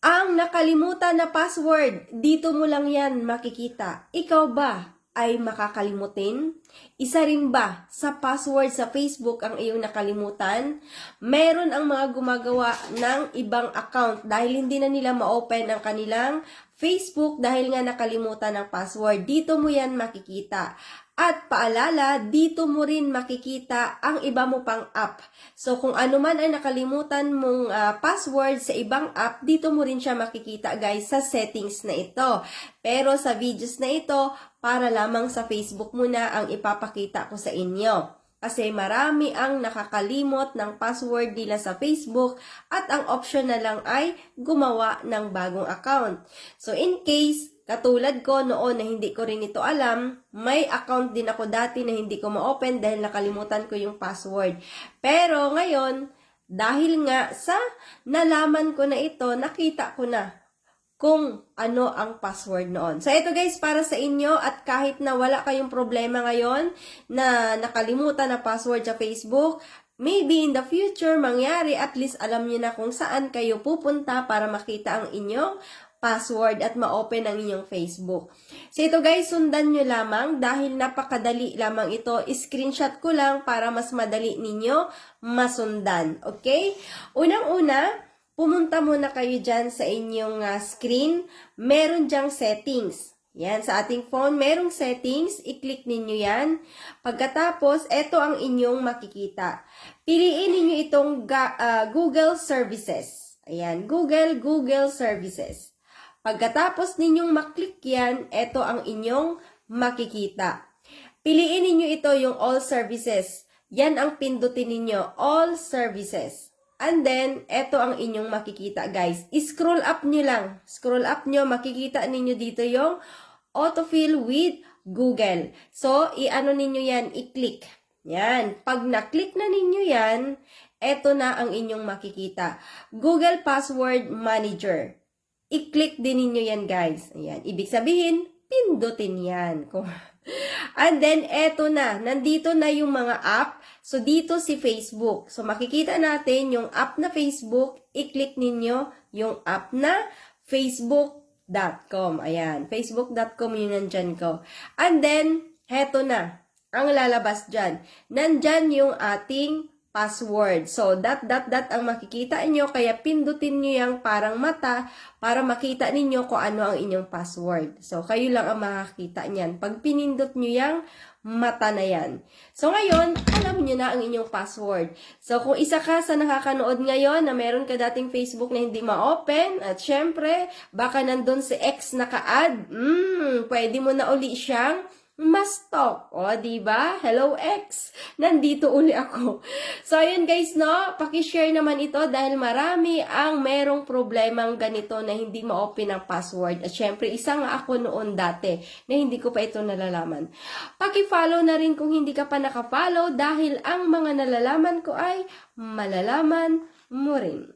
Ang nakalimutan na password, dito mo lang yan makikita. Ikaw ba ay makakalimutin? Isa rin ba sa password sa Facebook ang iyong nakalimutan? Meron ang mga gumagawa ng ibang account dahil hindi na nila ma-open ang kanilang Facebook dahil nga nakalimutan ng password. Dito mo yan makikita. At paalala, dito mo rin makikita ang iba mo pang app. So, kung ano man ay nakalimutan mong password sa ibang app, dito mo rin siya makikita guys sa settings na ito. Pero sa videos na ito, para lamang sa Facebook muna ang ipapakita ko sa inyo. Kasi marami ang nakakalimot ng password nila sa Facebook at ang option na lang ay gumawa ng bagong account. So, in case katulad ko noon na hindi ko rin ito alam, may account din ako dati na hindi ko ma-open dahil nakalimutan ko yung password. Pero ngayon, dahil nga sa nalaman ko na ito, nakita ko na kung ano ang password noon. So ito guys, para sa inyo at kahit na wala kayong problema ngayon na nakalimutan na password sa Facebook, maybe in the future mangyari, at least alam niyo na kung saan kayo pupunta para makita ang inyong password at ma-open ang inyong Facebook. So ito guys, sundan nyo lamang dahil napakadali lamang ito. Screenshot ko lang para mas madali ninyo masundan. Okay? Unang-una, pumunta muna kayo dyan sa inyong screen. Meron dyang settings. Yan, sa ating phone, merong settings. I-click ninyo yan. Pagkatapos, ito ang inyong makikita. Piliin ninyo itong Google Services. Ayan, Google Services. Pagkatapos ninyong maklik yan, ito ang inyong makikita. Piliin ninyo ito yung All Services. Yan ang pindutin ninyo, All Services. And then, ito ang inyong makikita guys. I-scroll up nyo lang. Scroll up nyo, makikita ninyo dito yung Autofill with Google. So, i-ano ninyo yan, i-click. Yan. Pag na-click na ninyo yan, ito na ang inyong makikita. Google Password Manager. I-click din ninyo yan guys. Ayan. Ibig sabihin, pindutin yan. And then, eto na. Nandito na yung mga app. So, dito si Facebook. So, makikita natin yung app na Facebook. I-click ninyo yung app na facebook.com. Ayan. Facebook.com yung nandyan ko. And then, eto na. Ang lalabas dyan. Nandyan yung ating password. So, dot ang makikita nyo. Kaya pindutin nyo yung parang mata para makita ninyo kung ano ang inyong password. So, kayo lang ang makakita niyan. Pag pinindot nyo yung mata na yan. So, ngayon, alam nyo na ang inyong password. So, kung isa ka sa nakakanood ngayon na meron ka dating Facebook na hindi ma-open, at syempre, baka nandun si X naka-add, pwede mo na uli siyang ma-stalk. O, diba? Hello, X. Nandito uli ako. So, ayun guys, no? Paki-share naman ito dahil marami ang merong problemang ganito na hindi ma-open ang password. At syempre, isa nga ako noon dati na hindi ko pa ito nalalaman. Paki-follow na rin kung hindi ka pa naka-follow dahil ang mga nalalaman ko ay malalaman mo rin.